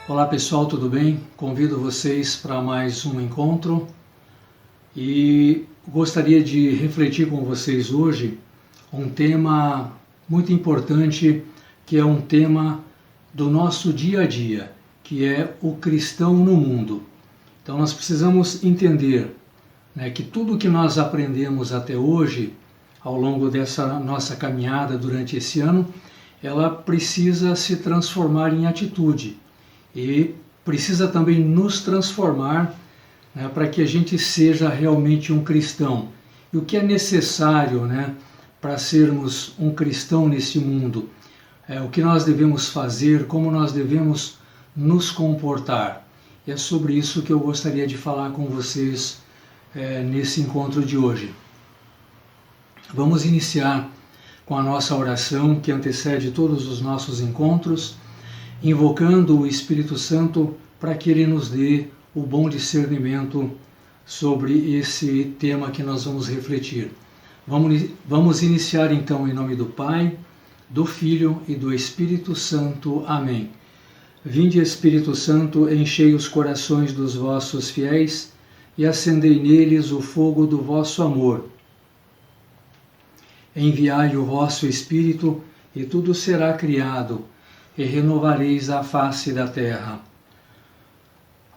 Olá pessoal, tudo bem? Convido vocês para mais um encontro e gostaria de refletir com vocês hoje um tema muito importante, que é um tema do nosso dia a dia, que é o cristão no mundo. Então nós precisamos entender, que tudo que nós aprendemos até hoje, ao longo dessa nossa caminhada durante esse ano, ela precisa se transformar em atitude. E precisa também nos transformar, para que a gente seja realmente um cristão. E o que é necessário, para sermos um cristão nesse mundo? O que nós devemos fazer, como nós devemos nos comportar. E é sobre isso que eu gostaria de falar com vocês nesse encontro de hoje. Vamos iniciar com a nossa oração que antecede todos os nossos encontros, invocando o Espírito Santo para que Ele nos dê o bom discernimento sobre esse tema que nós vamos refletir. Vamos iniciar então em nome do Pai, do Filho e do Espírito Santo. Amém. Vinde, Espírito Santo, enchei os corações dos vossos fiéis e acendei neles o fogo do vosso amor. Enviai o vosso Espírito e tudo será criado, e renovareis a face da terra.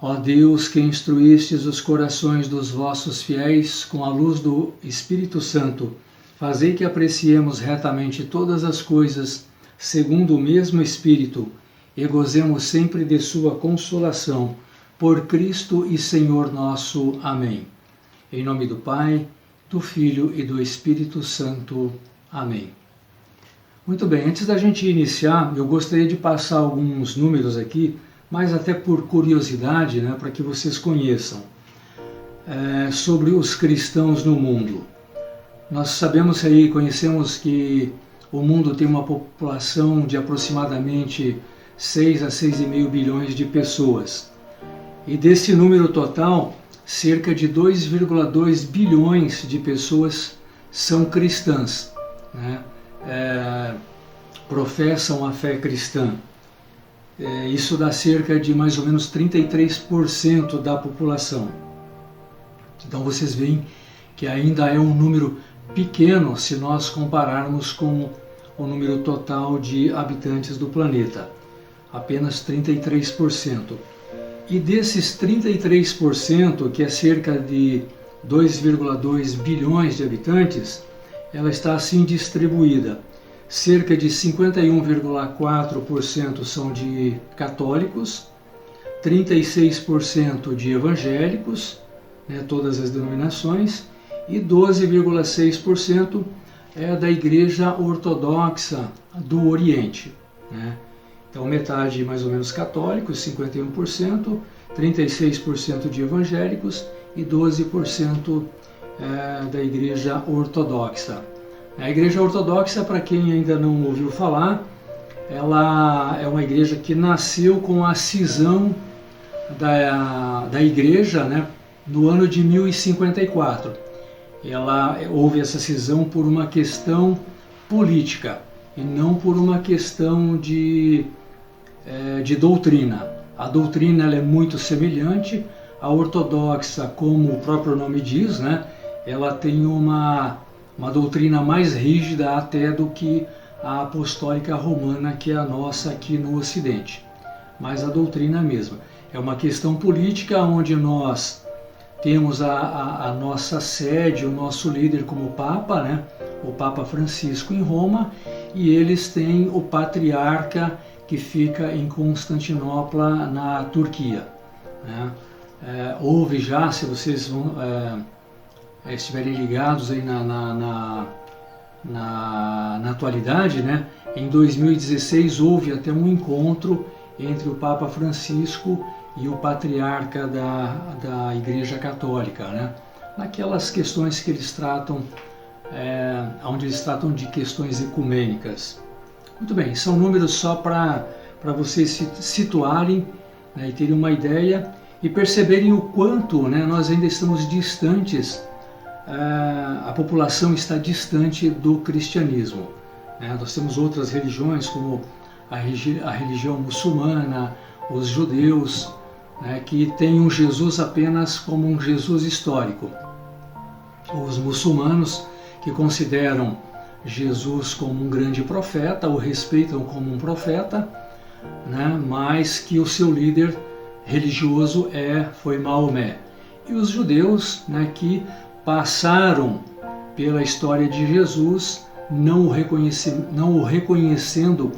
Ó Deus, que instruístes os corações dos vossos fiéis com a luz do Espírito Santo, fazei que apreciemos retamente todas as coisas, segundo o mesmo Espírito, e gozemos sempre de sua consolação, por Cristo e Senhor nosso. Amém. Em nome do Pai, do Filho e do Espírito Santo. Amém. Muito bem, antes da gente iniciar, eu gostaria de passar alguns números aqui, mas até por curiosidade, para que vocês conheçam, sobre os cristãos no mundo. Nós sabemos conhecemos que o mundo tem uma população de aproximadamente 6 a 6,5 bilhões de pessoas. E desse número total, cerca de 2,2 bilhões de pessoas são cristãs, professam a fé cristã. Isso dá cerca de mais ou menos 33% da população. Então vocês veem que ainda é um número pequeno se nós compararmos com o número total de habitantes do planeta. Apenas 33%. E desses 33%, que é cerca de 2,2 bilhões de habitantes, ela está assim distribuída. Cerca de 51,4% são de católicos, 36% de evangélicos, todas as denominações, e 12,6% é da Igreja Ortodoxa do Oriente. Então metade mais ou menos católicos, 51%, 36% de evangélicos e 12% da Igreja Ortodoxa. A Igreja Ortodoxa, para quem ainda não ouviu falar, ela é uma igreja que nasceu com a cisão da igreja, no ano de 1054. Houve essa cisão por uma questão política e não por uma questão de doutrina. A doutrina ela é muito semelhante. A ortodoxa, como o próprio nome diz, ela tem uma doutrina mais rígida até do que a apostólica romana, que é a nossa aqui no Ocidente. Mas a doutrina é a mesma. É uma questão política onde nós temos a nossa sede, o nosso líder como Papa, o Papa Francisco em Roma, e eles têm o patriarca que fica em Constantinopla, na Turquia. Houve já, se vocês estiverem ligados aí na atualidade, em 2016 houve até um encontro entre o Papa Francisco e o patriarca da Igreja Católica, naquelas questões que eles tratam, onde eles tratam de questões ecumênicas. Muito bem, são números só para vocês se situarem, e terem uma ideia e perceberem o quanto nós ainda estamos distantes a população está distante do cristianismo. Nós temos outras religiões, como a religião muçulmana, os judeus, que têm um Jesus apenas como um Jesus histórico. Os muçulmanos, que consideram Jesus como um grande profeta, o respeitam como um profeta, mas que o seu líder religioso foi Maomé. E os judeus, que passaram pela história de Jesus, não o reconhecendo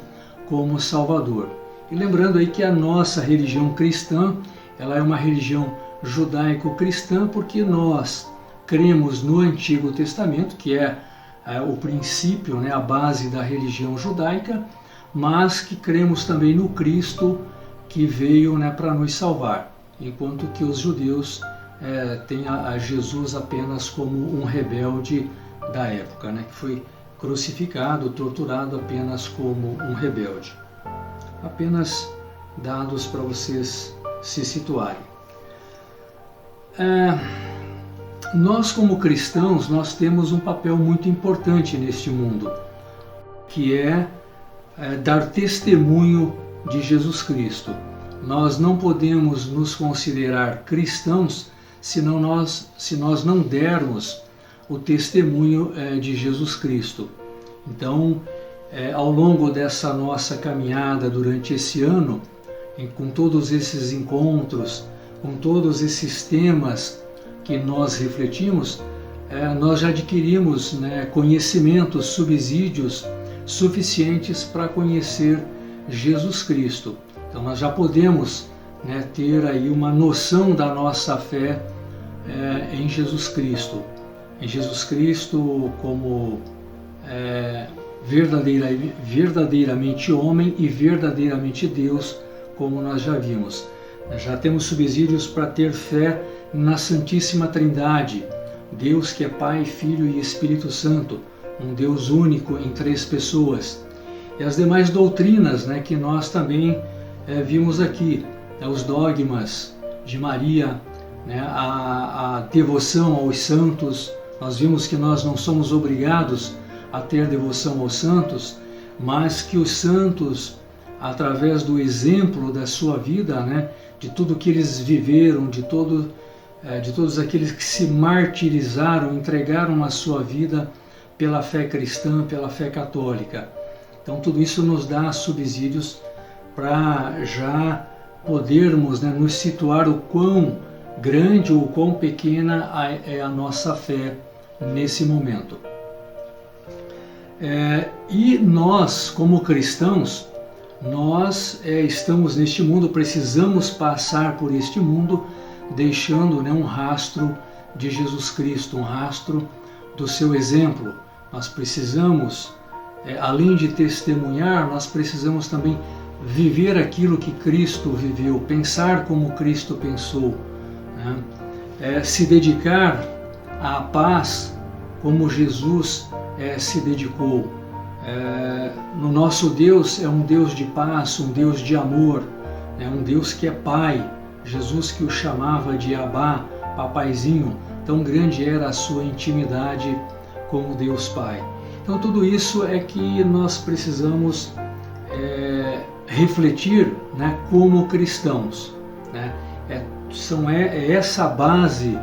como Salvador. E lembrando aí que a nossa religião cristã, ela é uma religião judaico-cristã, porque nós cremos no Antigo Testamento, que é o princípio, a base da religião judaica, mas que cremos também no Cristo que veio para nos salvar, enquanto que os judeus têm a Jesus apenas como um rebelde da época, que foi crucificado, torturado apenas como um rebelde. Apenas dados para vocês se situarem. Nós, como cristãos, nós temos um papel muito importante neste mundo, que é dar testemunho de Jesus Cristo. Nós não podemos nos considerar cristãos se nós não dermos o testemunho de Jesus Cristo. Então, ao longo dessa nossa caminhada durante esse ano, com todos esses encontros, com todos esses temas que nós refletimos, nós já adquirimos conhecimentos, subsídios suficientes para conhecer Jesus Cristo. Então nós já podemos ter aí uma noção da nossa fé em Jesus Cristo. Em Jesus Cristo como verdadeiramente homem e verdadeiramente Deus, como nós já vimos. Já temos subsídios para ter fé na Santíssima Trindade, Deus que é Pai, Filho e Espírito Santo, um Deus único em 3 pessoas. E as demais doutrinas que nós também vimos aqui, os dogmas de Maria, a devoção aos santos. Nós vimos que nós não somos obrigados a ter devoção aos santos, mas que os santos, através do exemplo da sua vida, de tudo que eles viveram, de todos aqueles que se martirizaram, entregaram a sua vida pela fé cristã, pela fé católica. Então tudo isso nos dá subsídios para já podermos nos situar o quão grande ou quão pequena é a nossa fé nesse momento. E nós, como cristãos, nós estamos neste mundo, precisamos passar por este mundo deixando um rastro de Jesus Cristo, um rastro do seu exemplo. Nós precisamos, além de testemunhar, nós precisamos também viver aquilo que Cristo viveu, pensar como Cristo pensou, se dedicar à paz como Jesus se dedicou. No nosso Deus é um Deus de paz, um Deus de amor, um Deus que é Pai. Jesus que o chamava de Abá, papaizinho, tão grande era a sua intimidade com o Deus Pai. Então tudo isso é que nós precisamos refletir como cristãos. É essa base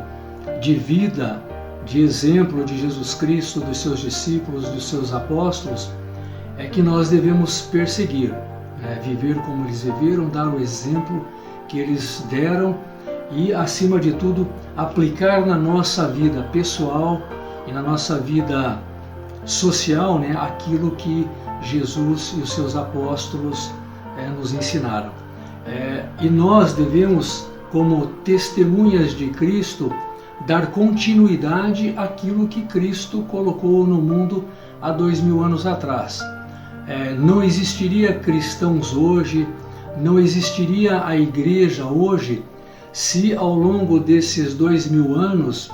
de vida, de exemplo de Jesus Cristo, dos seus discípulos, dos seus apóstolos, que nós devemos perseguir, viver como eles viveram, dar o exemplo que eles deram e, acima de tudo, aplicar na nossa vida pessoal e na nossa vida social aquilo que Jesus e os seus apóstolos nos ensinaram. E nós devemos, como testemunhas de Cristo, dar continuidade àquilo que Cristo colocou no mundo há 2000 anos atrás. Não existiria cristãos hoje, não existiria a igreja hoje, se ao longo desses 2000 anos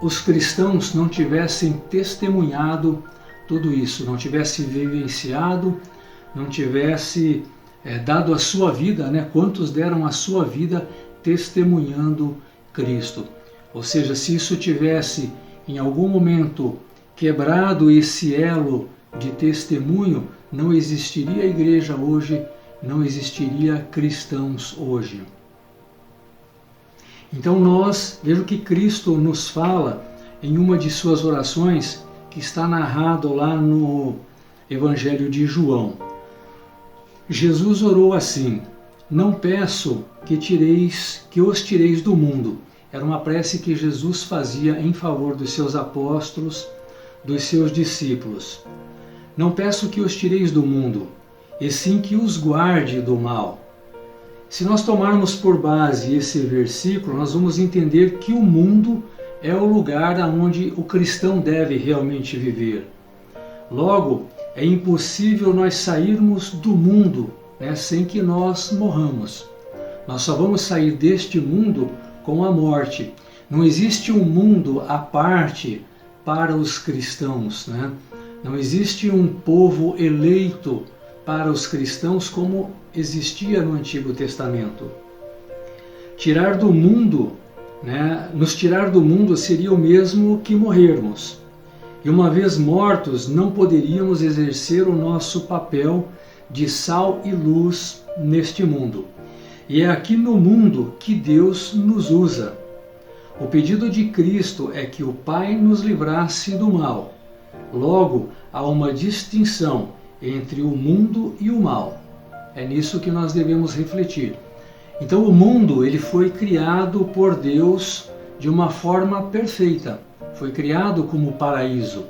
os cristãos não tivessem testemunhado tudo isso, não tivessem vivenciado, não tivesse dado a sua vida, quantos deram a sua vida testemunhando Cristo. Ou seja, se isso tivesse em algum momento quebrado esse elo de testemunho, não existiria igreja hoje, não existiria cristãos hoje. Então veja o que Cristo nos fala em uma de suas orações, que está narrado lá no Evangelho de João. Jesus orou assim: não peço que os tireis do mundo. Era uma prece que Jesus fazia em favor dos seus apóstolos, dos seus discípulos. Não peço que os tireis do mundo, e sim que os guarde do mal. Se nós tomarmos por base esse versículo, nós vamos entender que o mundo é o lugar onde o cristão deve realmente viver. Logo, é impossível nós sairmos do mundo, sem que nós morramos. Nós só vamos sair deste mundo com a morte. Não existe um mundo à parte para os cristãos, Não existe um povo eleito para os cristãos como existia no Antigo Testamento. Tirar do mundo, nos tirar do mundo seria o mesmo que morrermos. E uma vez mortos, não poderíamos exercer o nosso papel de sal e luz neste mundo. E é aqui no mundo que Deus nos usa. O pedido de Cristo é que o Pai nos livrasse do mal. Logo, há uma distinção entre o mundo e o mal. É nisso que nós devemos refletir. Então, o mundo ele foi criado por Deus de uma forma perfeita. Foi criado como paraíso.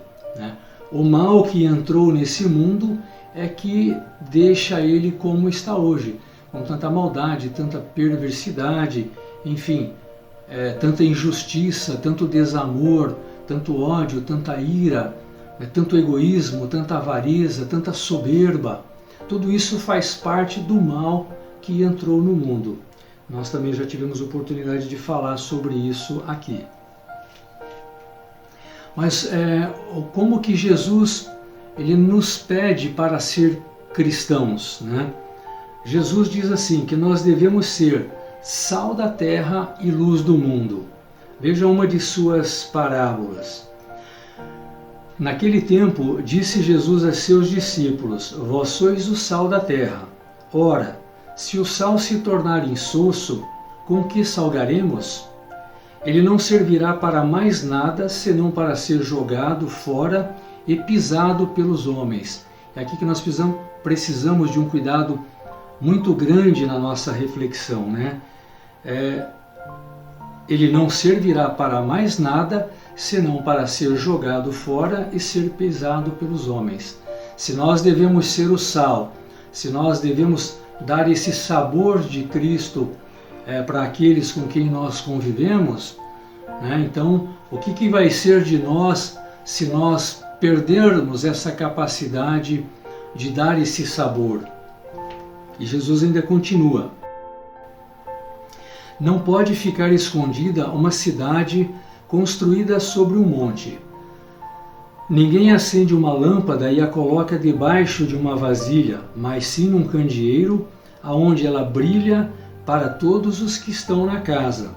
O mal que entrou nesse mundo é que deixa ele como está hoje, com tanta maldade, tanta perversidade, enfim, tanta injustiça, tanto desamor, tanto ódio, tanta ira, tanto egoísmo, tanta avareza, tanta soberba. Tudo isso faz parte do mal que entrou no mundo. Nós também já tivemos oportunidade de falar sobre isso aqui. Mas como que Jesus ele nos pede para ser cristãos, Jesus diz assim, que nós devemos ser sal da terra e luz do mundo. Veja uma de suas parábolas. Naquele tempo, disse Jesus a seus discípulos: vós sois o sal da terra. Ora, se o sal se tornar insosso, com que salgaremos? Ele não servirá para mais nada, senão para ser jogado fora e pisado pelos homens. É aqui que nós precisamos de um cuidado muito grande na nossa reflexão, Ele não servirá para mais nada, senão para ser jogado fora e ser pisado pelos homens. Se nós devemos ser o sal, se nós devemos dar esse sabor de Cristo para aqueles com quem nós convivemos, então o que vai ser de nós se nós perdermos essa capacidade de dar esse sabor? E Jesus ainda continua: não pode ficar escondida uma cidade construída sobre um monte. Ninguém acende uma lâmpada e a coloca debaixo de uma vasilha, mas sim num candeeiro, aonde ela brilha para todos os que estão na casa.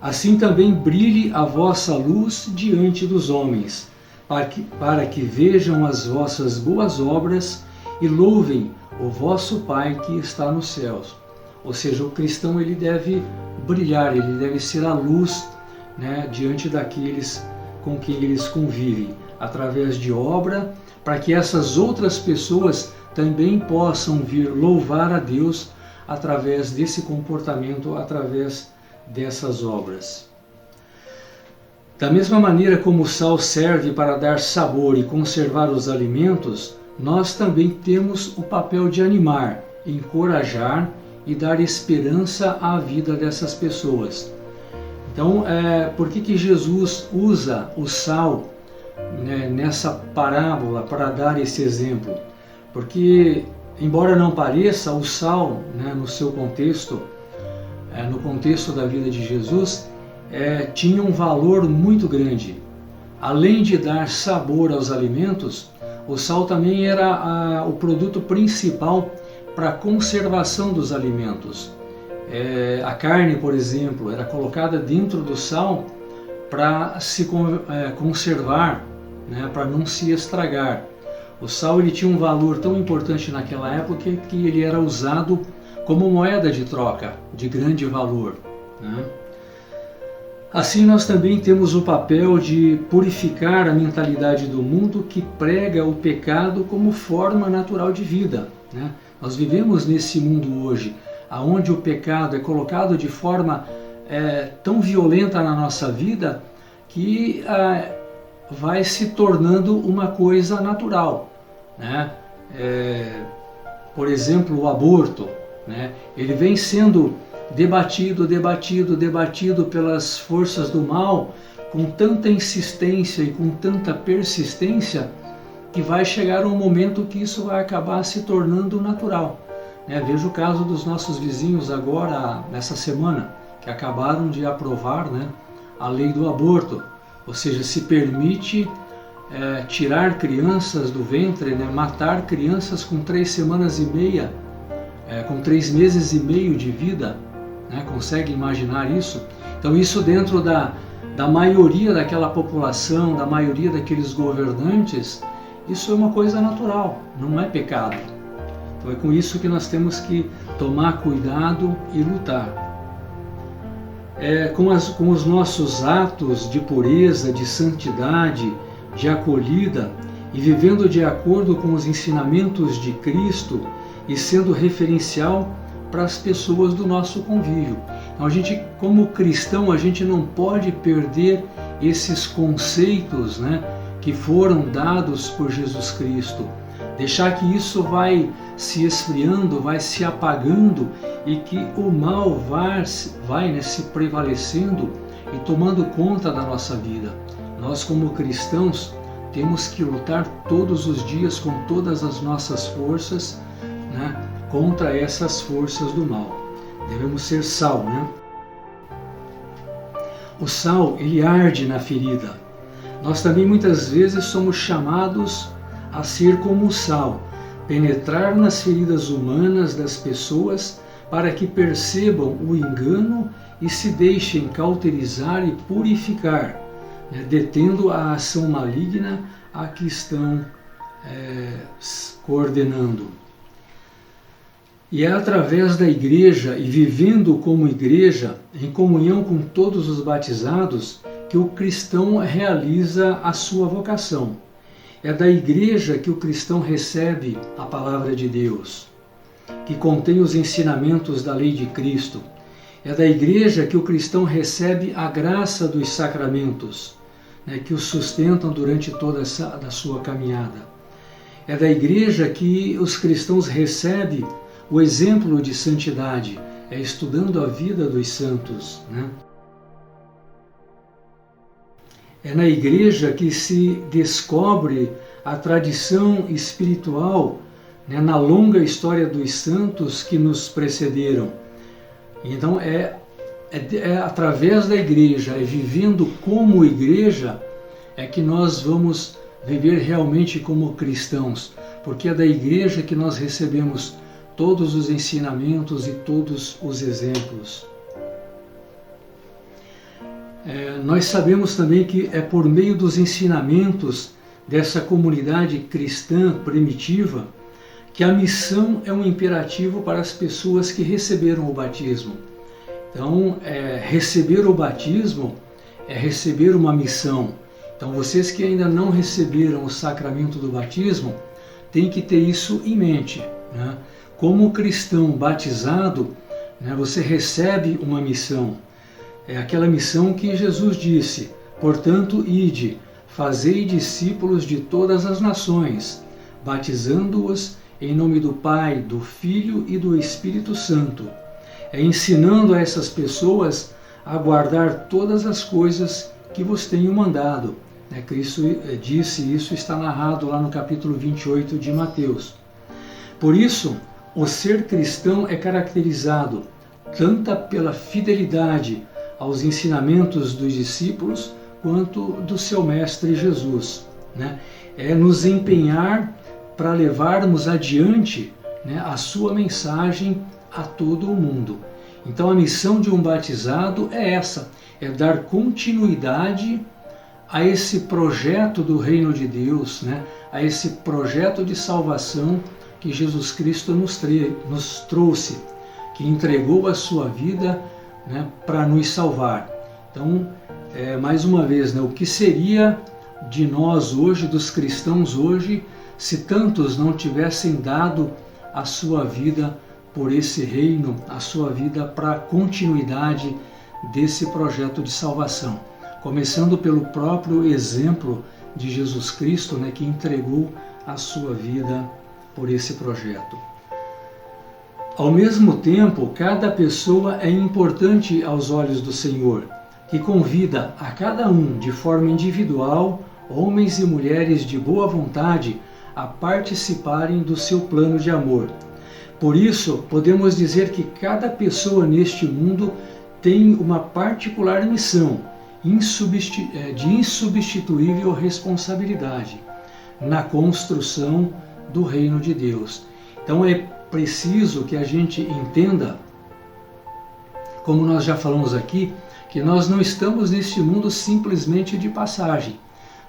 Assim também brilhe a vossa luz diante dos homens, para que vejam as vossas boas obras e louvem o vosso Pai que está nos céus. Ou seja, o cristão ele deve brilhar, ele deve ser a luz diante daqueles com quem eles convivem, através de obra, para que essas outras pessoas também possam vir louvar a Deus através desse comportamento, através dessas obras. Da mesma maneira como o sal serve para dar sabor e conservar os alimentos, nós também temos o papel de animar, encorajar e dar esperança à vida dessas pessoas. Então, por que Jesus usa o sal nessa parábola para dar esse exemplo? Porque, embora não pareça, o sal, no seu contexto, no contexto da vida de Jesus, tinha um valor muito grande. Além de dar sabor aos alimentos, o sal também era o produto principal para a conservação dos alimentos. A carne, por exemplo, era colocada dentro do sal para se conservar, né, para não se estragar. O sal ele tinha um valor tão importante naquela época que ele era usado como moeda de troca, de grande valor, né? Assim, nós também temos o papel de purificar a mentalidade do mundo que prega o pecado como forma natural de vida, né? Nós vivemos nesse mundo hoje, onde o pecado é colocado de forma tão violenta na nossa vida que vai se tornando uma coisa natural, né? Por exemplo, o aborto, né? Ele vem sendo debatido pelas forças do mal com tanta insistência e com tanta persistência que vai chegar um momento que isso vai acabar se tornando natural, né? Veja o caso dos nossos vizinhos agora, nessa semana, que acabaram de aprovar, né, a lei do aborto, ou seja, se permite tirar crianças do ventre, né, matar crianças com 3 semanas e meia, com 3 meses e meio de vida, né? Consegue imaginar isso? Então isso dentro da maioria daquela população, da maioria daqueles governantes, isso é uma coisa natural, não é pecado. Então é com isso que nós temos que tomar cuidado e lutar. Com os nossos atos de pureza, de santidade, de acolhida e vivendo de acordo com os ensinamentos de Cristo e sendo referencial para as pessoas do nosso convívio. Então, a gente, como cristão, a gente não pode perder esses conceitos, né, que foram dados por Jesus Cristo. Deixar que isso vai se esfriando, vai se apagando e que o mal vai se prevalecendo e tomando conta da nossa vida. Nós, como cristãos, temos que lutar todos os dias com todas as nossas forças, né, contra essas forças do mal. Devemos ser sal, né? O sal, ele arde na ferida. Nós também muitas vezes somos chamados a ser como o sal, penetrar nas feridas humanas das pessoas para que percebam o engano e se deixem cauterizar e purificar, né, detendo a ação maligna a que estão coordenando. E é através da igreja e vivendo como igreja, em comunhão com todos os batizados, que o cristão realiza a sua vocação. É da igreja que o cristão recebe a palavra de Deus, que contém os ensinamentos da lei de Cristo. É da igreja que o cristão recebe a graça dos sacramentos, né, que o sustentam durante toda a sua caminhada. É da igreja que os cristãos recebem o exemplo de santidade, estudando a vida dos santos, né? É na igreja que se descobre a tradição espiritual, né, na longa história dos santos que nos precederam. Então é através da igreja, vivendo como igreja, que nós vamos viver realmente como cristãos, porque é da igreja que nós recebemos todos os ensinamentos e todos os exemplos. Nós sabemos também que é por meio dos ensinamentos dessa comunidade cristã primitiva que a missão é um imperativo para as pessoas que receberam o batismo. Então, receber o batismo é receber uma missão. Então, vocês que ainda não receberam o sacramento do batismo, têm que ter isso em mente, né? Como cristão batizado, né, você recebe uma missão. É aquela missão que Jesus disse: portanto, ide, fazei discípulos de todas as nações, batizando-os em nome do Pai, do Filho e do Espírito Santo, ensinando a essas pessoas a guardar todas as coisas que vos tenho mandado. Cristo disse isso, está narrado lá no capítulo 28 de Mateus. Por isso, o ser cristão é caracterizado tanto pela fidelidade aos ensinamentos dos discípulos quanto do seu Mestre Jesus, né? É nos empenhar para levarmos adiante, né, a sua mensagem a todo o mundo. Então a missão de um batizado é essa, é dar continuidade a esse projeto do reino de Deus, né? A esse projeto de salvação que Jesus Cristo nos trouxe, que entregou a sua vida, né, para nos salvar. Então, mais uma vez, né, o que seria de nós hoje, dos cristãos hoje, se tantos não tivessem dado a sua vida por esse reino, a sua vida para a continuidade desse projeto de salvação? Começando pelo próprio exemplo de Jesus Cristo, né, que entregou a sua vida por esse projeto. Ao mesmo tempo, cada pessoa é importante aos olhos do Senhor, que convida a cada um, de forma individual, homens e mulheres de boa vontade, a participarem do seu plano de amor. Por isso, podemos dizer que cada pessoa neste mundo tem uma particular missão, de insubstituível responsabilidade na construção do reino de Deus. Então é preciso que a gente entenda, como nós já falamos aqui, que nós não estamos neste mundo simplesmente de passagem.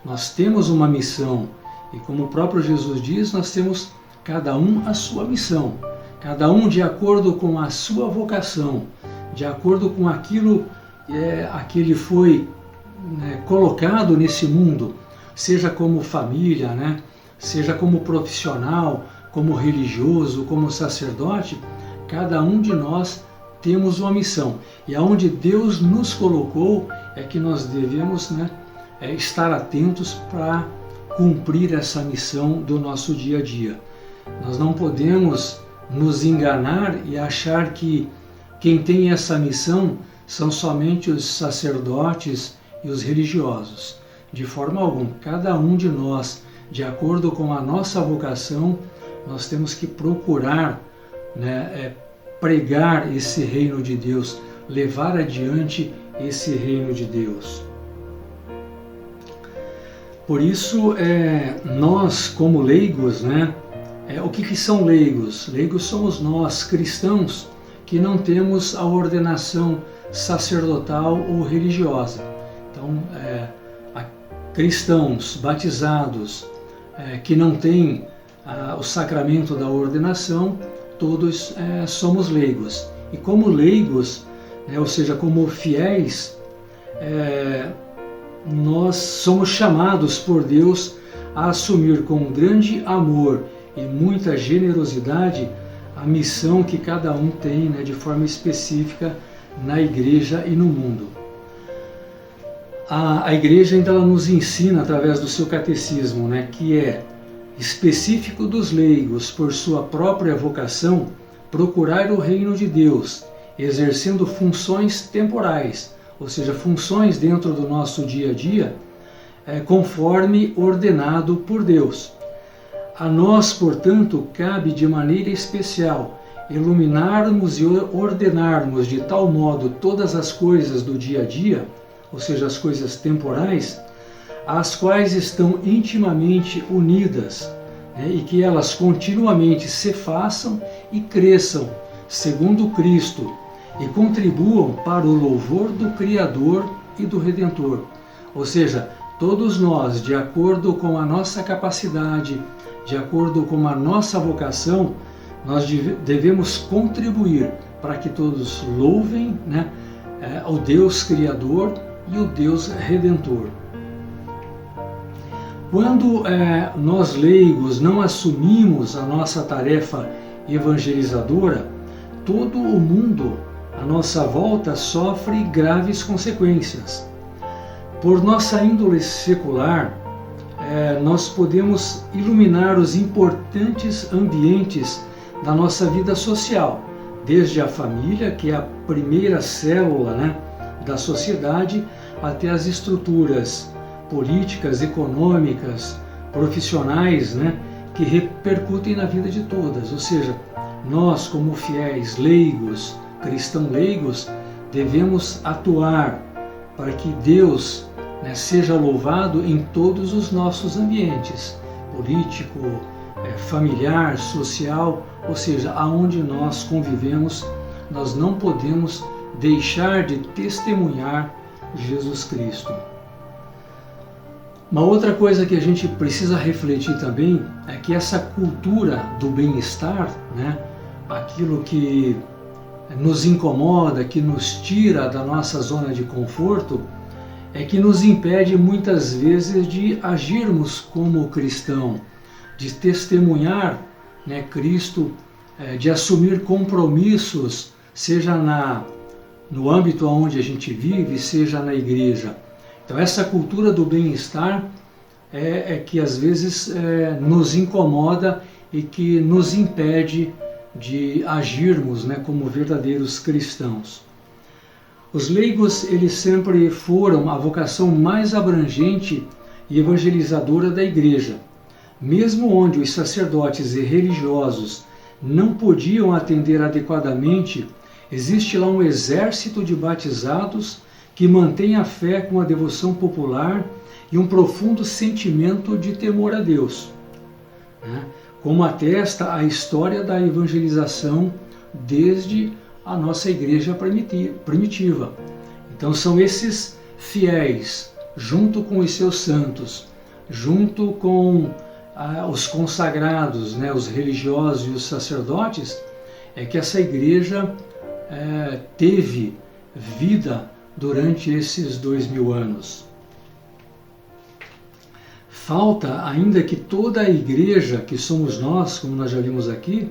Nós temos uma missão e, como o próprio Jesus diz, nós temos cada um a sua missão, cada um de acordo com a sua vocação, de acordo com aquilo a que ele foi, né, colocado nesse mundo, seja como família, né, seja como profissional, como religioso, como sacerdote. Cada um de nós temos uma missão, e aonde Deus nos colocou é que nós devemos, né, estar atentos para cumprir essa missão do nosso dia a dia. Nós não podemos nos enganar e achar que quem tem essa missão são somente os sacerdotes e os religiosos. De forma alguma, cada um de nós, de acordo com a nossa vocação, nós temos que procurar, né, pregar esse reino de Deus, levar adiante esse reino de Deus. Por isso, nós como leigos, né, o que são leigos? Leigos somos nós, cristãos, que não temos a ordenação sacerdotal ou religiosa. Então, cristãos batizados que não têm o sacramento da ordenação, todos somos leigos. E como leigos, ou seja, como fiéis, nós somos chamados por Deus a assumir com grande amor e muita generosidade a missão que cada um tem, né, de forma específica na igreja e no mundo. A igreja ainda ela nos ensina através do seu catecismo, né, que é específico dos leigos, por sua própria vocação, procurar o reino de Deus, exercendo funções temporais, ou seja, funções dentro do nosso dia a dia, conforme ordenado por Deus. A nós, portanto, cabe de maneira especial iluminarmos e ordenarmos de tal modo todas as coisas do dia a dia, ou seja, as coisas temporais, as quais estão intimamente unidas, e que elas continuamente se façam e cresçam segundo Cristo e contribuam para o louvor do Criador e do Redentor. Ou seja, todos nós, de acordo com a nossa capacidade, de acordo com a nossa vocação, nós devemos contribuir para que todos louvem, né, o Deus Criador e o Deus Redentor. Quando nós leigos não assumimos a nossa tarefa evangelizadora, todo o mundo à nossa volta sofre graves consequências. Por nossa índole secular, nós podemos iluminar os importantes ambientes da nossa vida social, desde a família, que é a primeira célula, né, da sociedade, até as estruturas políticas, econômicas, profissionais, né, que repercutem na vida de todas. Ou seja, nós como fiéis leigos, cristãos leigos, devemos atuar para que Deus, né, seja louvado em todos os nossos ambientes, político, familiar, social, ou seja, aonde nós convivemos, nós não podemos deixar de testemunhar Jesus Cristo. Uma outra coisa que a gente precisa refletir também é que essa cultura do bem-estar, né, aquilo que nos incomoda, que nos tira da nossa zona de conforto, é que nos impede muitas vezes de agirmos como cristão, de testemunhar, né, Cristo, de assumir compromissos, seja no âmbito onde a gente vive, seja na igreja. Então essa cultura do bem-estar é que às vezes nos incomoda e que nos impede de agirmos, né, como verdadeiros cristãos. Os leigos, eles sempre foram a vocação mais abrangente e evangelizadora da igreja. Mesmo onde os sacerdotes e religiosos não podiam atender adequadamente, existe lá um exército de batizados que mantém a fé com a devoção popular e um profundo sentimento de temor a Deus, né? Como atesta a história da evangelização desde a nossa igreja primitiva. Então são esses fiéis, junto com os seus santos, junto com os consagrados, né, os religiosos e os sacerdotes, é que essa igreja teve vida durante esses 2000 anos. Falta ainda que toda a igreja, que somos nós, como nós já vimos aqui,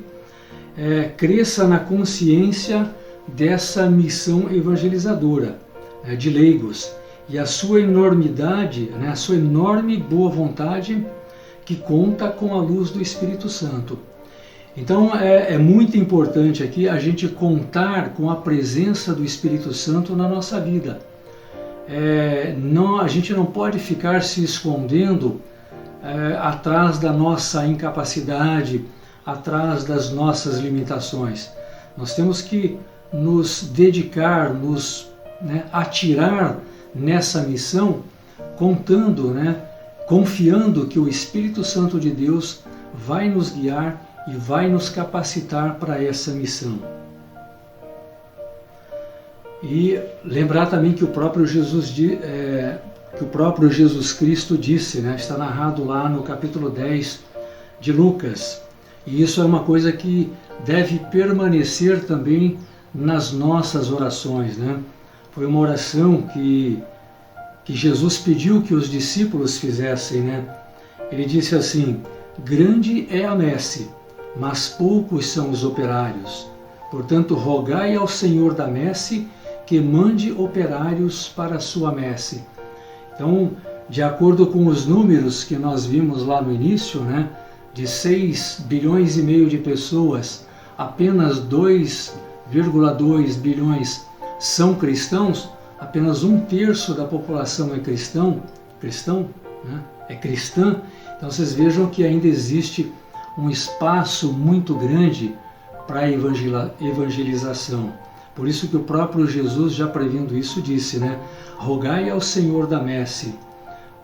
cresça na consciência dessa missão evangelizadora, de leigos, e a sua enormidade, né, a sua enorme boa vontade, que conta com a luz do Espírito Santo. Então é muito importante aqui a gente contar com a presença do Espírito Santo na nossa vida. A gente não pode ficar se escondendo atrás da nossa incapacidade, atrás das nossas limitações. Nós temos que nos dedicar, atirar nessa missão, confiando que o Espírito Santo de Deus vai nos guiar e vai nos capacitar para essa missão. E lembrar também que o próprio Jesus Cristo disse, né, está narrado lá no capítulo 10 de Lucas, e isso é uma coisa que deve permanecer também nas nossas orações, né? Foi uma oração que Jesus pediu que os discípulos fizessem, né? Ele disse assim: grande é a messe, mas poucos são os operários. Portanto, rogai ao Senhor da messe que mande operários para a sua messe. Então, de acordo com os números que nós vimos lá no início, né, de 6,5 bilhões de pessoas, apenas 2,2 bilhões são cristãos, apenas 1/3 da população é cristã. Então vocês vejam que ainda existe um espaço muito grande para a evangelização. Por isso que o próprio Jesus, já prevendo isso, disse, né? Rogai ao Senhor da messe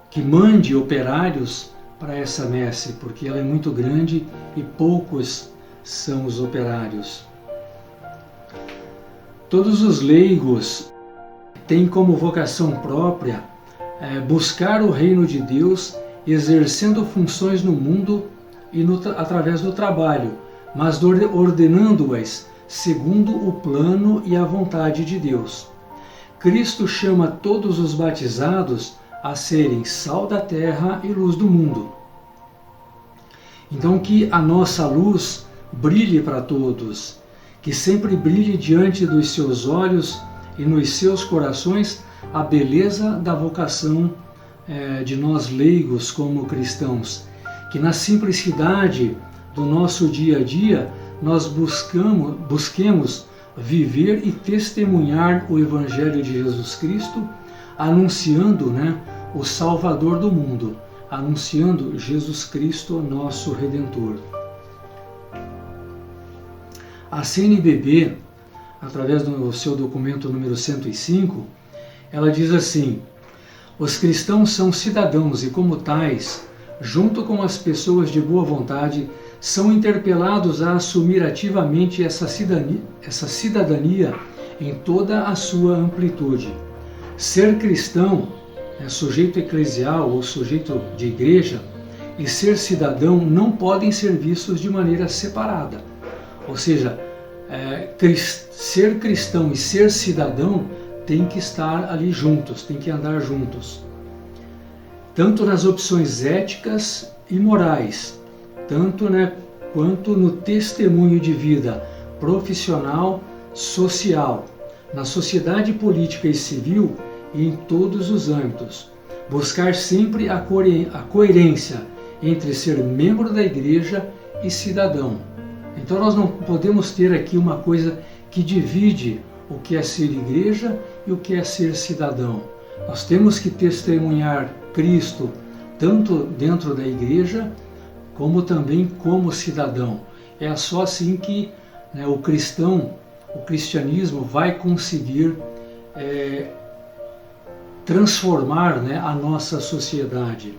que mande operários para essa messe, porque ela é muito grande e poucos são os operários. Todos os leigos têm como vocação própria buscar o reino de Deus, exercendo funções no mundo e através do trabalho, mas ordenando-as segundo o plano e a vontade de Deus. Cristo chama todos os batizados a serem sal da terra e luz do mundo. Então que a nossa luz brilhe para todos, que sempre brilhe diante dos seus olhos e nos seus corações a beleza da vocação de nós leigos como cristãos, que na simplicidade do nosso dia a dia nós busquemos viver e testemunhar o Evangelho de Jesus Cristo, anunciando, o Salvador do mundo, anunciando Jesus Cristo, nosso Redentor. A CNBB, através do seu documento número 105, ela diz assim: os cristãos são cidadãos e, como tais, junto com as pessoas de boa vontade, são interpelados a assumir ativamente essa cidadania em toda a sua amplitude. Ser cristão, sujeito eclesial ou sujeito de igreja, e ser cidadão não podem ser vistos de maneira separada. Ou seja, ser cristão e ser cidadão tem que estar ali juntos, tem que andar juntos. Tanto nas opções éticas e morais, tanto quanto no testemunho de vida profissional, social, na sociedade política e civil e em todos os âmbitos. Buscar sempre a coerência entre ser membro da igreja e cidadão. Então nós não podemos ter aqui uma coisa que divide o que é ser igreja e o que é ser cidadão. Nós temos que testemunhar Cristo tanto dentro da igreja como também como cidadão. É só assim que o cristianismo vai conseguir transformar a nossa sociedade.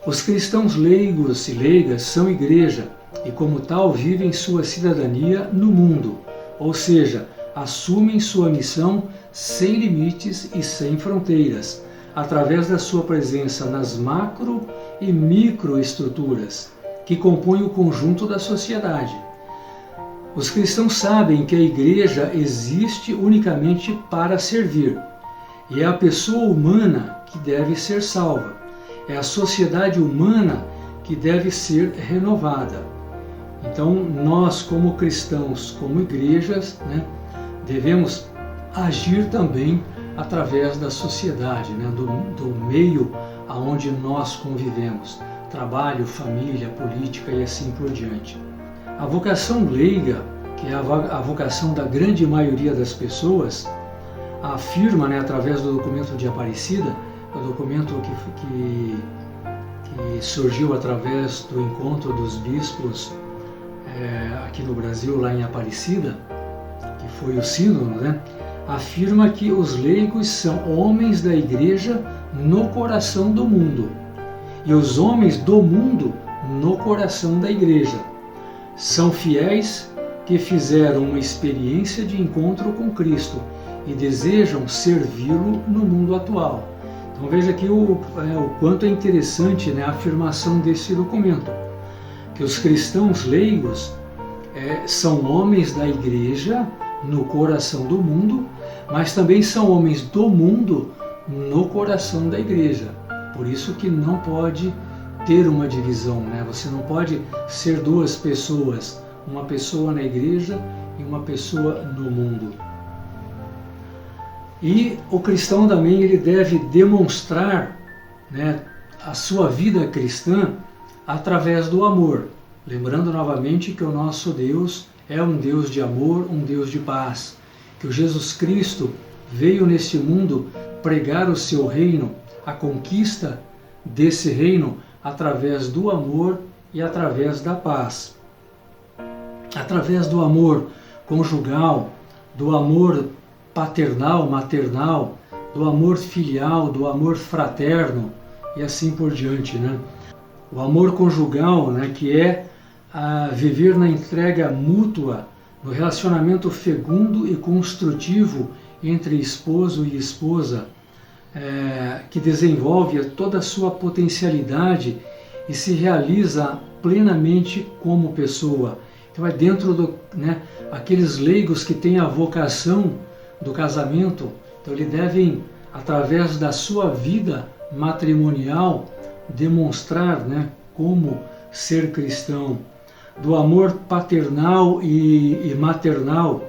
Os cristãos leigos e leigas são igreja e, como tal, vivem sua cidadania no mundo, ou seja, assumem sua missão sem limites e sem fronteiras, através da sua presença nas macro e microestruturas que compõem o conjunto da sociedade. Os cristãos sabem que a igreja existe unicamente para servir, e é a pessoa humana que deve ser salva. É a sociedade humana que deve ser renovada. Então, nós, como cristãos, como igrejas, devemos agir também através da sociedade, do meio aonde nós convivemos, trabalho, família, política e assim por diante. A vocação leiga, que é a vocação da grande maioria das pessoas, afirma, através do documento de Aparecida, o documento que surgiu através do encontro dos bispos aqui no Brasil, lá em Aparecida, que foi o sínodo, afirma que os leigos são homens da igreja no coração do mundo e os homens do mundo no coração da igreja. São fiéis que fizeram uma experiência de encontro com Cristo e desejam servi-lo no mundo atual. Então veja aqui o quanto é interessante a afirmação desse documento, que os cristãos leigos são homens da igreja no coração do mundo, mas também são homens do mundo no coração da igreja. Por isso que não pode ter uma divisão, Você não pode ser duas pessoas, uma pessoa na igreja e uma pessoa no mundo. E o cristão também ele deve demonstrar a sua vida cristã através do amor. Lembrando novamente que o nosso Deus é um Deus de amor, um Deus de paz. Que o Jesus Cristo veio neste mundo pregar o seu reino, a conquista desse reino através do amor e através da paz. Através do amor conjugal, do amor paternal, maternal, do amor filial, do amor fraterno e assim por diante, O amor conjugal, que é viver na entrega mútua, no relacionamento fecundo e construtivo entre esposo e esposa, que desenvolve toda a sua potencialidade e se realiza plenamente como pessoa. Então é dentro aqueles leigos que têm a vocação do casamento, então eles devem, através da sua vida matrimonial, demonstrar como ser cristão, do amor paternal e maternal,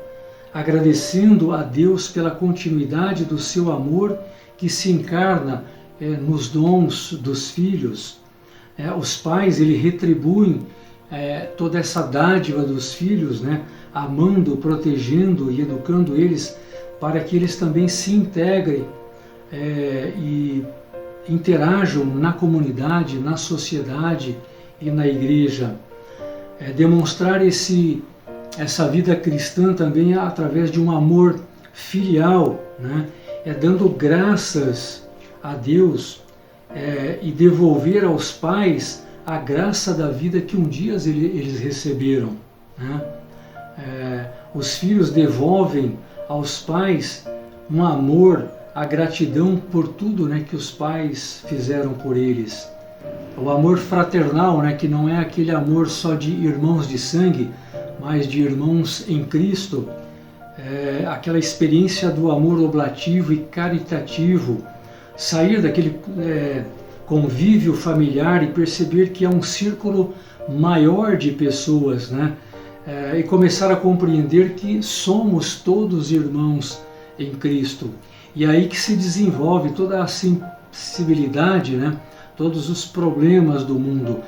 agradecendo a Deus pela continuidade do seu amor que se encarna nos dons dos filhos. Os pais eles retribuem toda essa dádiva dos filhos, amando, protegendo e educando eles para que eles também se integrem e interajam na comunidade, na sociedade e na igreja. Demonstrar essa vida cristã também através de um amor filial, dando graças a Deus e devolver aos pais a graça da vida que um dia eles receberam. Os filhos devolvem aos pais um amor, a gratidão por tudo, né, que os pais fizeram por eles. O amor fraternal, né, que não é aquele amor só de irmãos de sangue, mas de irmãos em Cristo, aquela experiência do amor oblativo e caritativo, sair daquele convívio familiar e perceber que é um círculo maior de pessoas, né, e começar a compreender que somos todos irmãos em Cristo. E aí que se desenvolve toda a sensibilidade, né, todos os problemas do mundo.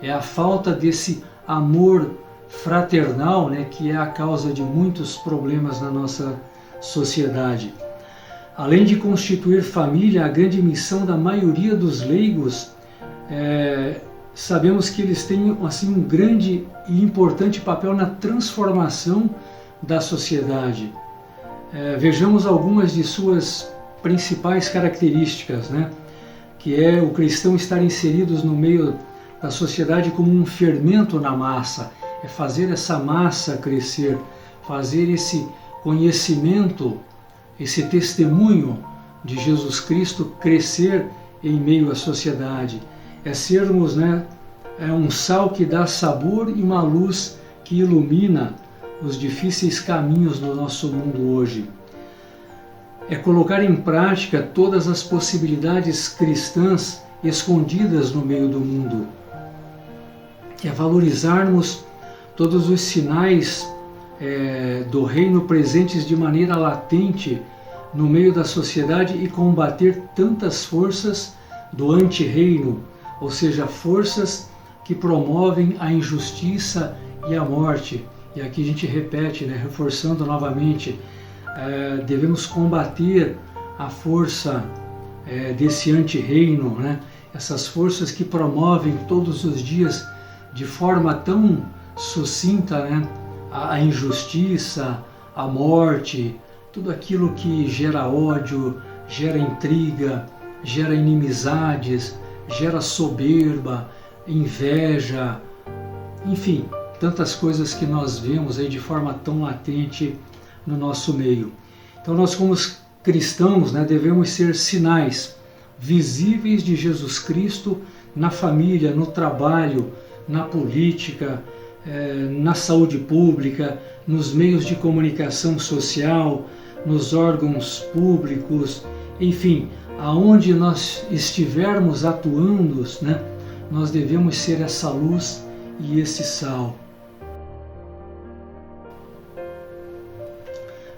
É a falta desse amor fraternal, né, que é a causa de muitos problemas na nossa sociedade. Além de constituir família, a grande missão da maioria dos leigos, sabemos que eles têm assim, um grande e importante papel na transformação da sociedade. Vejamos algumas de suas principais características, né? Que é o cristão estar inseridos no meio da sociedade como um fermento na massa, é fazer essa massa crescer, fazer esse conhecimento, esse testemunho de Jesus Cristo crescer em meio à sociedade, é sermos, né, um sal que dá sabor e uma luz que ilumina os difíceis caminhos do nosso mundo hoje. É colocar em prática todas as possibilidades cristãs escondidas no meio do mundo. É valorizarmos todos os sinais do reino presentes de maneira latente no meio da sociedade e combater tantas forças do anti-reino, ou seja, forças que promovem a injustiça e a morte. E aqui a gente repete, né, reforçando novamente, devemos combater a força desse anti-reino, né? Essas forças que promovem todos os dias de forma tão sucinta, né, a injustiça, a morte, tudo aquilo que gera ódio, gera intriga, gera inimizades, gera soberba, inveja, enfim, tantas coisas que nós vemos aí de forma tão latente no nosso meio. Então nós, como cristãos, né, devemos ser sinais visíveis de Jesus Cristo na família, no trabalho, na política, na saúde pública, nos meios de comunicação social, nos órgãos públicos, enfim, aonde nós estivermos atuando, né, nós devemos ser essa luz e esse sal.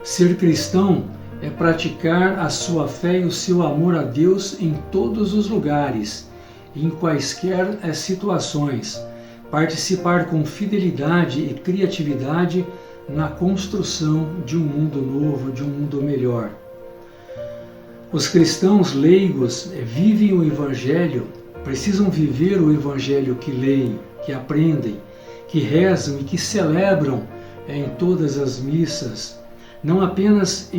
Ser cristão é praticar a sua fé e o seu amor a Deus em todos os lugares, em quaisquer situações, participar com fidelidade e criatividade na construção de um mundo novo, de um mundo melhor. Os cristãos leigos vivem o Evangelho, precisam viver o Evangelho que leem, que aprendem, que rezam e que celebram em todas as missas, não apenas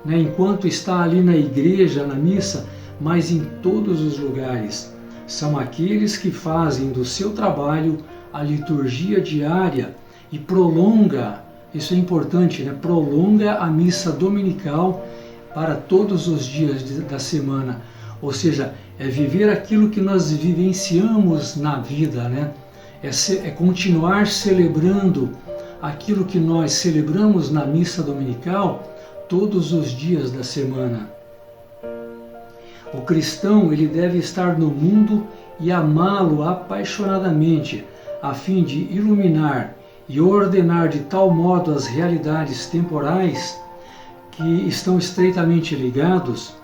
enquanto está ali na igreja, na missa, mas em todos os lugares. São aqueles que fazem do seu trabalho a liturgia diária e prolonga, isso é importante, né? Prolonga a missa dominical para todos os dias da semana. Ou seja, é viver aquilo que nós vivenciamos na vida, né? É continuar celebrando aquilo que nós celebramos na missa dominical todos os dias da semana. O cristão, ele deve estar no mundo e amá-lo apaixonadamente, a fim de iluminar e ordenar de tal modo as realidades temporais que estão estreitamente ligados,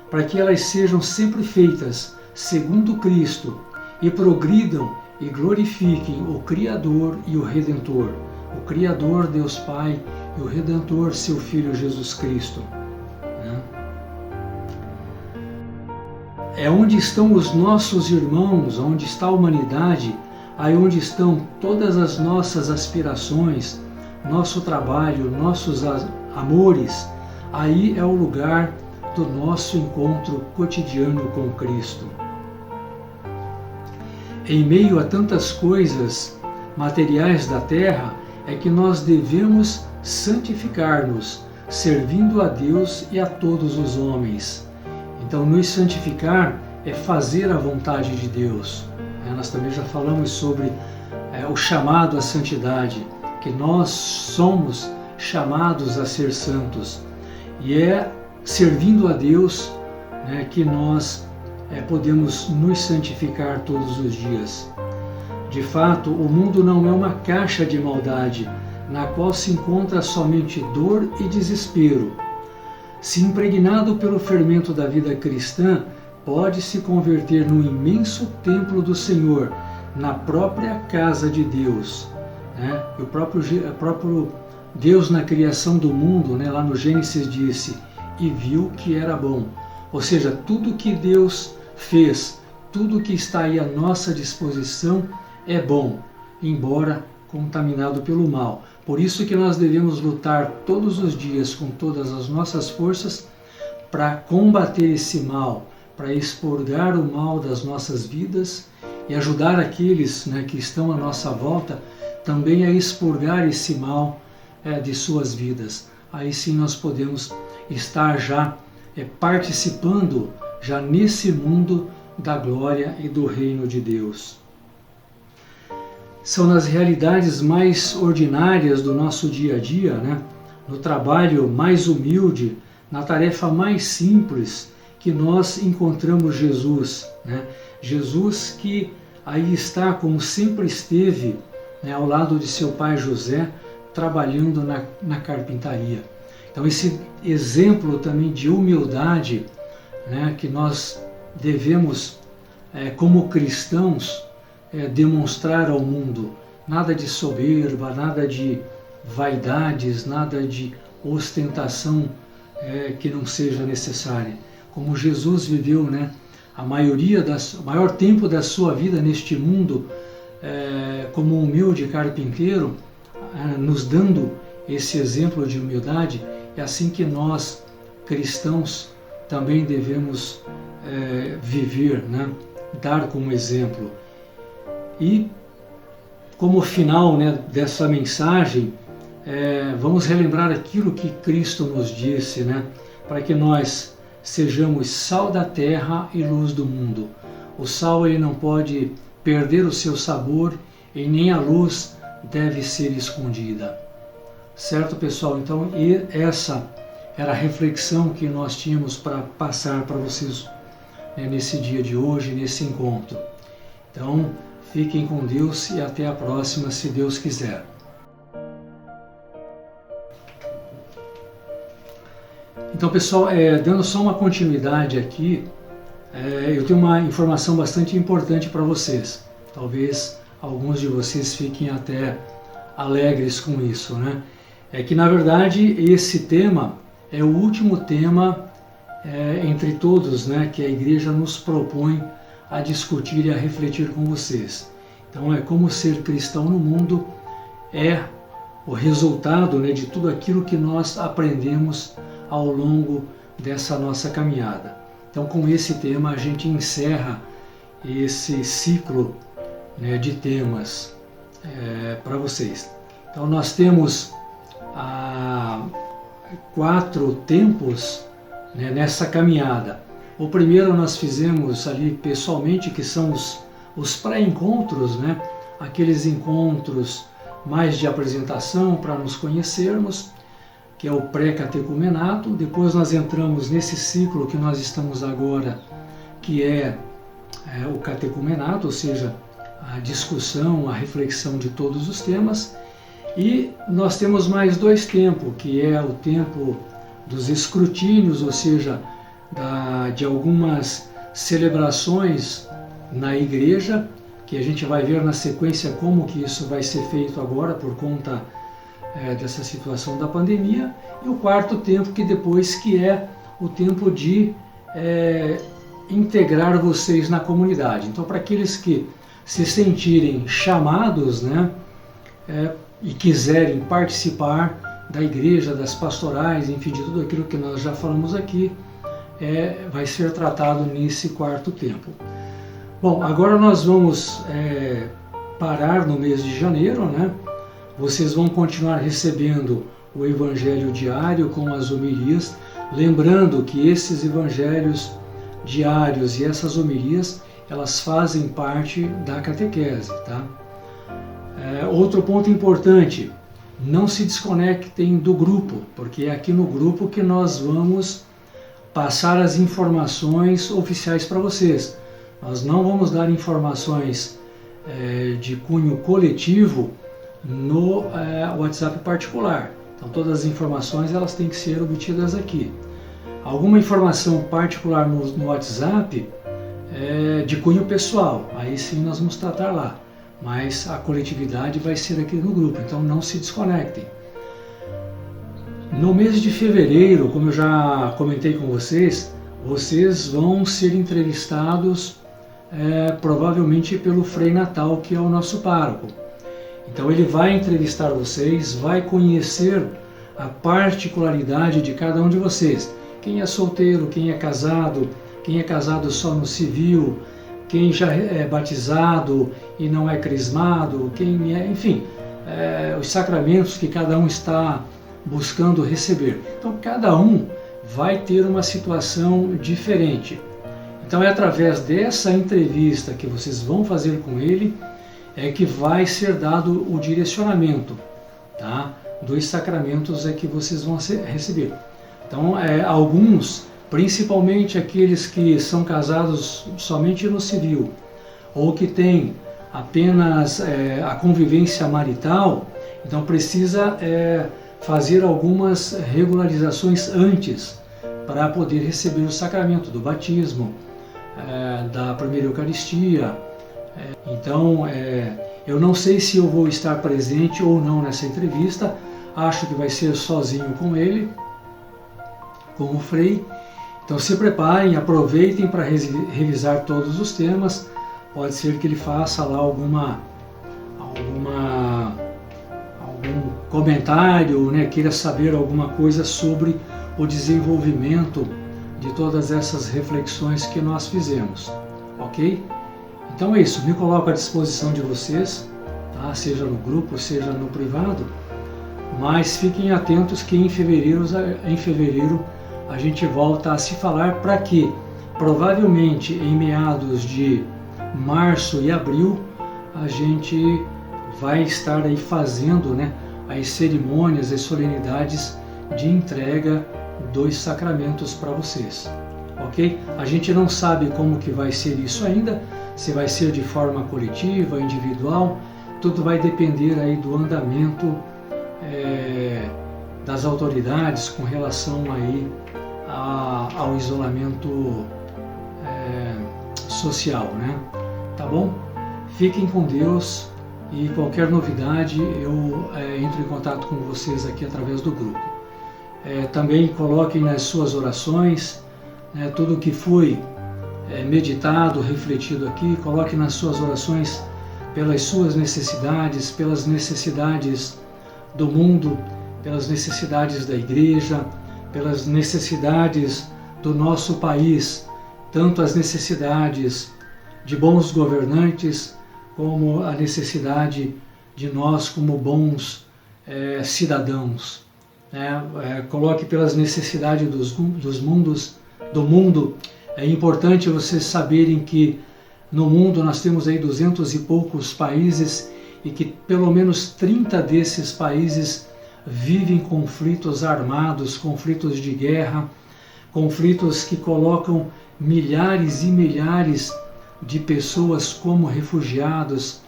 para que elas sejam sempre feitas segundo Cristo e progridam e glorifiquem o Criador e o Redentor, o Criador, Deus Pai, e o Redentor, seu Filho Jesus Cristo. É onde estão os nossos irmãos, onde está a humanidade, aí onde estão todas as nossas aspirações, nosso trabalho, nossos amores, aí é o lugar do nosso encontro cotidiano com Cristo. Em meio a tantas coisas materiais da terra, é que nós devemos santificar-nos, servindo a Deus e a todos os homens. Então, nos santificar é fazer a vontade de Deus. Nós também já falamos sobre o chamado à santidade, que nós somos chamados a ser santos. E é servindo a Deus que nós podemos nos santificar todos os dias. De fato, o mundo não é uma caixa de maldade, na qual se encontra somente dor e desespero. Se impregnado pelo fermento da vida cristã, pode se converter num imenso templo do Senhor, na própria casa de Deus. O próprio Deus, na criação do mundo, lá no Gênesis, disse: e viu que era bom. Ou seja, tudo que Deus fez, tudo que está aí à nossa disposição é bom, embora contaminado pelo mal. Por isso que nós devemos lutar todos os dias com todas as nossas forças para combater esse mal, para expurgar o mal das nossas vidas e ajudar aqueles que estão à nossa volta também a expurgar esse mal de suas vidas. Aí sim nós podemos estar já participando já nesse mundo da glória e do reino de Deus. São nas realidades mais ordinárias do nosso dia a dia, no trabalho mais humilde, na tarefa mais simples, que nós encontramos Jesus. Jesus que aí está, como sempre esteve, ao lado de seu pai José, trabalhando na carpintaria. Então esse exemplo também de humildade que nós devemos, como cristãos, demonstrar ao mundo. Nada de soberba, nada de vaidades, nada de ostentação que não seja necessária. Como Jesus viveu o maior tempo da sua vida neste mundo como um humilde carpinteiro, nos dando esse exemplo de humildade, é assim que nós, cristãos, também devemos viver, dar como exemplo. E como final dessa mensagem, vamos relembrar aquilo que Cristo nos disse, para que nós sejamos sal da terra e luz do mundo. O sal ele não pode perder o seu sabor e nem a luz deve ser escondida. Certo, pessoal? Então, essa era a reflexão que nós tínhamos para passar para vocês nesse dia de hoje, nesse encontro. Então, fiquem com Deus e até a próxima, se Deus quiser. Então, pessoal, dando só uma continuidade aqui, eu tenho uma informação bastante importante para vocês. Talvez alguns de vocês fiquem até alegres com isso, É que, na verdade, esse tema é o último tema entre todos, que a igreja nos propõe a discutir e a refletir com vocês. Então, como ser cristão no mundo é o resultado de tudo aquilo que nós aprendemos ao longo dessa nossa caminhada. Então, com esse tema, a gente encerra esse ciclo de temas para vocês. Então, nós temos 4 tempos nessa caminhada. O primeiro nós fizemos ali pessoalmente, que são os pré-encontros, aqueles encontros mais de apresentação para nos conhecermos, que é o pré-catecumenato. Depois nós entramos nesse ciclo que nós estamos agora, que é o catecumenato, ou seja, a discussão, a reflexão de todos os temas. E nós temos mais 2 tempos, que é o tempo dos escrutínios, ou seja, de algumas celebrações na igreja, que a gente vai ver na sequência como que isso vai ser feito agora por conta dessa situação da pandemia. E o 4º tempo, que é o tempo de integrar vocês na comunidade. Então, para aqueles que se sentirem chamados, e quiserem participar da igreja, das pastorais, enfim, de tudo aquilo que nós já falamos aqui, vai ser tratado nesse 4º tempo. Bom, agora nós vamos parar no mês de janeiro, Vocês vão continuar recebendo o evangelho diário com as homilias, lembrando que esses evangelhos diários e essas homilias, elas fazem parte da catequese, tá? Outro ponto importante, não se desconectem do grupo, porque é aqui no grupo que nós vamos passar as informações oficiais para vocês. Nós não vamos dar informações de cunho coletivo no WhatsApp particular. Então todas as informações elas têm que ser obtidas aqui. Alguma informação particular no WhatsApp é de cunho pessoal, aí sim nós vamos tratar lá. Mas a coletividade vai ser aqui no grupo, então não se desconectem. No mês de fevereiro, como eu já comentei com vocês, vocês vão ser entrevistados provavelmente pelo Frei Natal, que é o nosso pároco. Então ele vai entrevistar vocês, vai conhecer a particularidade de cada um de vocês. Quem é solteiro, quem é casado só no civil, quem já é batizado e não é crismado, quem é, enfim, os sacramentos que cada um está buscando receber. Então cada um vai ter uma situação diferente. Então é através dessa entrevista que vocês vão fazer com ele que vai ser dado o direcionamento, tá? Dos sacramentos que vocês vão receber. Então alguns, principalmente aqueles que são casados somente no civil ou que têm apenas a convivência marital, então precisa fazer algumas regularizações antes para poder receber o sacramento do batismo, da primeira Eucaristia. Então, eu não sei se eu vou estar presente ou não nessa entrevista, acho que vai ser sozinho com ele, com o Frei. Então se preparem, aproveitem para revisar todos os temas, pode ser que ele faça lá algum comentário, né, queira saber alguma coisa sobre o desenvolvimento de todas essas reflexões que nós fizemos, ok? Então é isso, me coloco à disposição de vocês, tá? Seja no grupo, seja no privado, mas fiquem atentos que em fevereiro a gente volta a se falar para que, provavelmente em meados de março e abril, a gente vai estar aí fazendo, né, as cerimônias, as solenidades de entrega dos sacramentos para vocês, ok? A gente não sabe como que vai ser isso ainda, se vai ser de forma coletiva, individual, tudo vai depender aí do andamento das autoridades com relação aí ao isolamento social, né? Tá bom? Fiquem com Deus e qualquer novidade eu entro em contato com vocês aqui através do grupo. Também coloquem nas suas orações tudo que foi meditado, refletido aqui, coloquem nas suas orações pelas suas necessidades, pelas necessidades do mundo, pelas necessidades da igreja, pelas necessidades do nosso país, tanto as necessidades de bons governantes, como a necessidade de nós como bons cidadãos. Coloque pelas necessidades do mundo. É importante vocês saberem que no mundo nós temos aí 200 e poucos países e que pelo menos 30 desses países vivem conflitos armados, conflitos de guerra, conflitos que colocam milhares e milhares de pessoas como refugiados,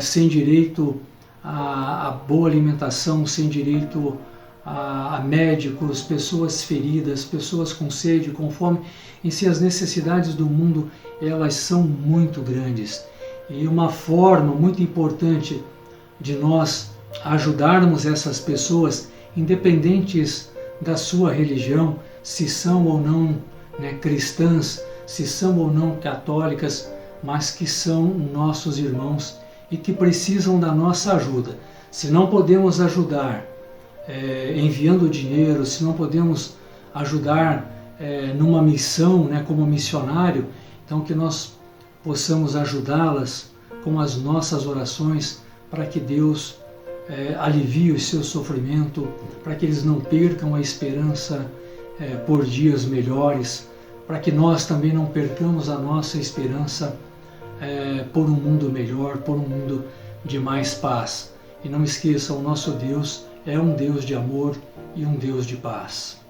sem direito a boa alimentação, sem direito a médicos, pessoas feridas, pessoas com sede, com fome. Em si, as necessidades do mundo, elas são muito grandes. E uma forma muito importante de nós ajudarmos essas pessoas, independentes da sua religião, se são ou não cristãs, se são ou não católicas, mas que são nossos irmãos e que precisam da nossa ajuda. Se não podemos ajudar enviando dinheiro, se não podemos ajudar numa missão, como missionário, então que nós possamos ajudá-las com as nossas orações para que Deus alivie o seu sofrimento, para que eles não percam a esperança por dias melhores, para que nós também não percamos a nossa esperança por um mundo melhor, por um mundo de mais paz. E não esqueça, o nosso Deus é um Deus de amor e um Deus de paz.